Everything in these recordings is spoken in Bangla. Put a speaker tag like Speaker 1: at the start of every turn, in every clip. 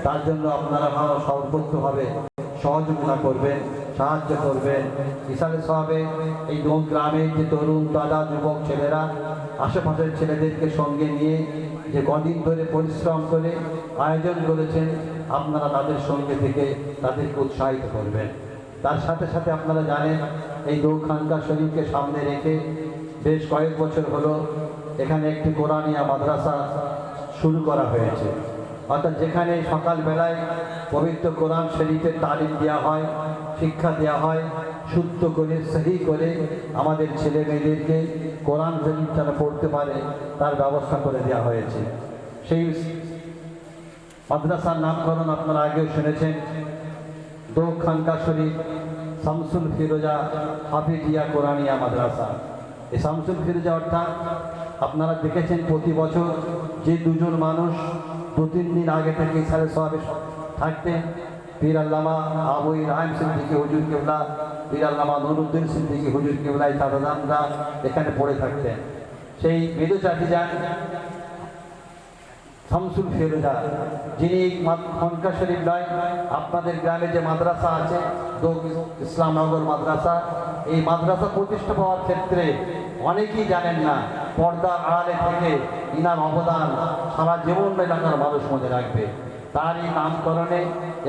Speaker 1: তার জন্য আপনারা ভালো সর্বোচ্চভাবে সহযোগিতা করবেন, সাহায্য করবেন। ইসালে সাহাবে এই গ্রামের যে তরুণ দাদা যুবক ছেলেরা আশেপাশের ছেলেদেরকে সঙ্গে নিয়ে যে কদিন ধরে পরিশ্রম করে আয়োজন করেছেন, আপনারা তাদের সঙ্গে থেকে তাদেরকে উৎসাহিত করবেন। তার সাথে সাথে আপনারা জানেন এই খানকা শরীফকে সামনে রেখে বেশ কয়েক বছর হলো এখানে একটি কোরআনিয়া মাদ্রাসা শুরু করা হয়েছে। অর্থাৎ যেখানে সকালবেলায় পবিত্র কোরআন শরীফের তালিম দেওয়া হয়, শিক্ষা দেওয়া হয়, শুদ্ধ করে সহি করে আমাদের ছেলে মেয়েদেরকে কোরআন শরীফ যারা পড়তে পারে তার ব্যবস্থা করে দেওয়া হয়েছে। সেই মাদ্রাসার নামকরণ আপনারা আগেও শুনেছেন, খানকা শরীফ শামসুল ফিরোজা হাফিজিয়া কোরআনিয়া মাদ্রাসা। এই শামসুল ফিরোজা অর্থাৎ আপনারা দেখেছেন প্রতি বছর যে দুজন মানুষ 2-3 দিন আগে থেকে ইসালে সাহাবে থাকতেন, পীর আল্লামা আবু রাহিম সিদ্দিকী হুজুর কেবলা, পীর আল্লামা নুরুদ্দিন সিদ্দিকী হুজুর কেবলা এই দাদারা এখানে পড়ে থাকতেন। সেই মৃদু চাচিজান শামসুল ফিরোজা, যিনি খানকা শরীফ নয়, আপনাদের গ্রামে যে মাদ্রাসা আছে ইসলামনগর মাদ্রাসা, এই মাদ্রাসা প্রতিষ্ঠা পাওয়ার ক্ষেত্রে অনেকেই জানেন না। পর্দার আড়ালে থেকে ইনার অবদান সারা জীবন এলাকার মানুষ মনে রাখবে। তারই নামকরণে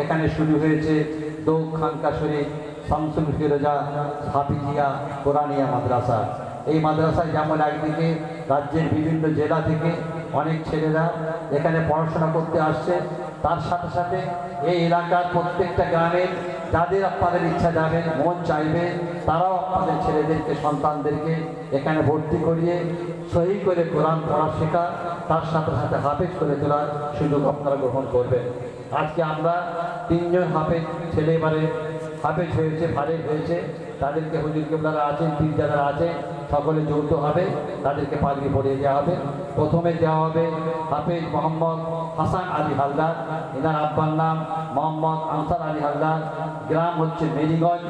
Speaker 1: এখানে শুরু হয়েছে খানকা শরীফ শামসুল ফিরোজা হাফিজিয়া কোরআনিয়া মাদ্রাসা। এই মাদ্রাসায় যেমন একদিকে রাজ্যের বিভিন্ন জেলা থেকে অনেক ছেলেরা এখানে পড়াশোনা করতে আসছে, তার সাথে সাথে এই এলাকার প্রত্যেকটা গ্রামের যাদের আপনাদের ইচ্ছা যাবে, মন চাইবে, তারাও আপনাদের ছেলেদেরকে সন্তানদেরকে এখানে ভর্তি করিয়ে সহি করে কোরআন পড়া শেখা, তার সাথে সাথে হাফেজ করে তোলার সুযোগ আপনারা গ্রহণ করবেন। আজকে আমরা 3 জন হাফেজ ছেলে এবারে হাফেজ হয়েছে, ফারেক হয়েছে। তাদেরকে হুজুর কেবলারা আছেন, পীর যারা আছে, সকলে যৌথভাবে তাদেরকে পাগড়ি পরিয়ে দেওয়া হবে। প্রথমে দেওয়া হবে হাফেজ মোহাম্মদ হাসান আলী হালদার, এনার আব্বার নাম মোহাম্মদ আনসার আলী হালদার, গ্রাম হচ্ছে মেরিগঞ্জ,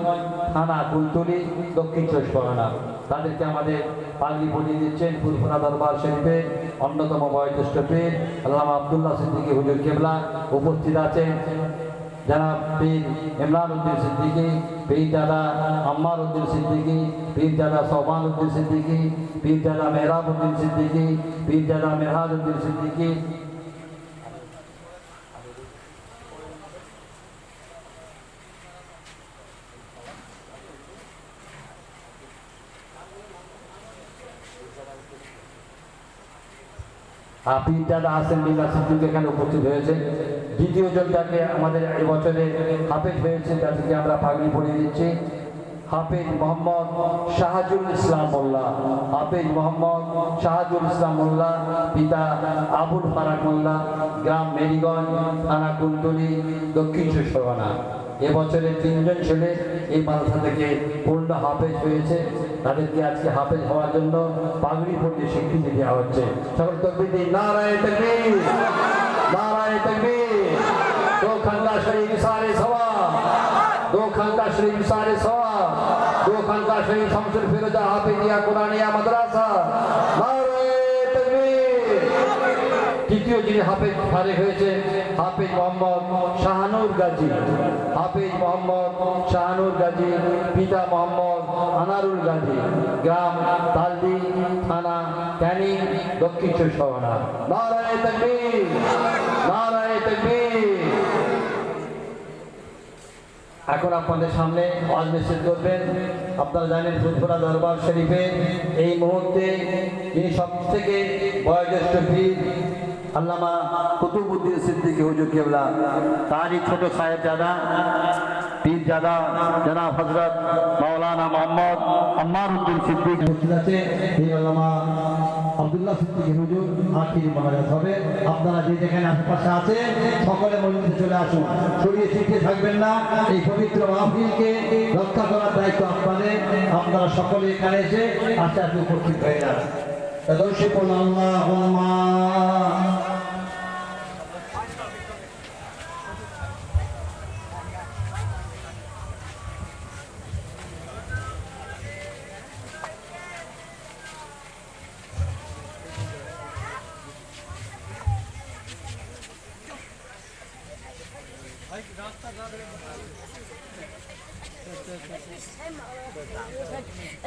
Speaker 1: থানা কুলতলি, দক্ষিণ 24 পরগনা। তাদেরকে আমাদের পাগড়ি পরিয়ে দিচ্ছেন ফুরফুরা দরবার শরীফের অন্যতম বয়োজ্যেষ্ঠ পীর আল্লামা আব্দুল্লাহ সিদ্দিকী হুজুর কেবলা উপস্থিত আছেন। जनाब पीर इमरान उद्दीन सिद्दीकी, पीर दादा अम्मार उद्दीन सिद्दीकी, पीर दादा सोबान उद्दीन सिद्दीकी, पीर दादा मेहराब उद्दीन सिद्दीकी, पीर दादा मेहराज उद्दीन सिद्दीकी। পীর দাদা হাসান মিল্লা সিদ্দিকী এখানে উপস্থিত হয়েছে। দ্বিতীয় জনটাকে আমাদের এবছরে হাফেজ হয়েছে, তাদেরকে আমরা পাগড়ি পরিয়ে দিচ্ছি। হাফেজ মোহাম্মদ শাহাজুল ইসলাম মোল্লা, হাফেজ মোহাম্মদ শাহাজুল ইসলাম মোল্লা, পিতা আবুল ফারাক মোল্লা, গ্রাম মেরিগঞ্জ, থানা কুলতলি, দক্ষিণ 24 পরগনা। এবছরে 3 জন ছেলে এই মাদ্রাসা থেকে পূর্ণ হাফেজ হয়েছে। তাদেরকে আজকে হাফেজ হওয়ার জন্য পাগড়ি পরিয়ে স্বীকৃতি দেওয়া হচ্ছে। সকল তাকবীর দিন, নারায়ে তাকবীর, नाराए तकबीर। खानका शरीफ सारे सवाब, खानका शरीफ सारे सवाब, खानका शरीफ शामसुल फिरोजा हाफिजिया कुरानिया मदरसा, नाराए तकबीर। तृतीय যিনি হাফেজ ফারেক হয়েছে হাফেজ মোহাম্মদ শাহানুর গাজী, হাফেজ মোহাম্মদ শাহানুর গাজী, পিতা মোহাম্মদ আনারুল গাজী, গ্রাম তালদি, থানা ক্যানিং, দক্ষিণ 24 পরগনা। নারায়ে তাকবীর, নারায়ে তাকবীর। এখন আপনাদের সামনে ওয়াজ নসিহত করবেন। আপনারা জানেন ফুরফুরা দরবার শরীফে এই মুহূর্তে যিনি সবথেকে বয়োজ্যেষ্ঠ পীর আল্লামা কুতুবউদ্দিন সিদ্দিকী হুজুর কেবলা, তারই ছোট সাহেবজাদা পীর জাদা জনাব হযরত মাওলানা মোহাম্মদ আম্মার উদ্দিন সিদ্দিকী উপস্থিত আছে। এই আল্লামা আব্দুল্লাহ সিদ্দিকী হুজুর আখিরি মোনাজাত হবে। আপনারা যে যেখানে আশেপাশে আছেন সকলে মসজিদে চলে আসুন, ছড়িয়ে ছিটিয়ে থাকবেন না। এই পবিত্র মাহফিলকে রক্ষা করার দায়িত্ব আপনাদের। আপনারা সকলে এখানে এসে আস্তে আস্তে উপস্থিত হয়ে যান। আল্লাহুম্মা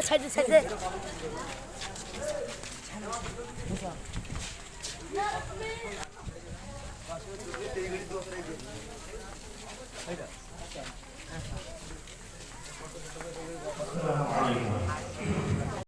Speaker 2: সাইডে সাইডে
Speaker 3: এইটা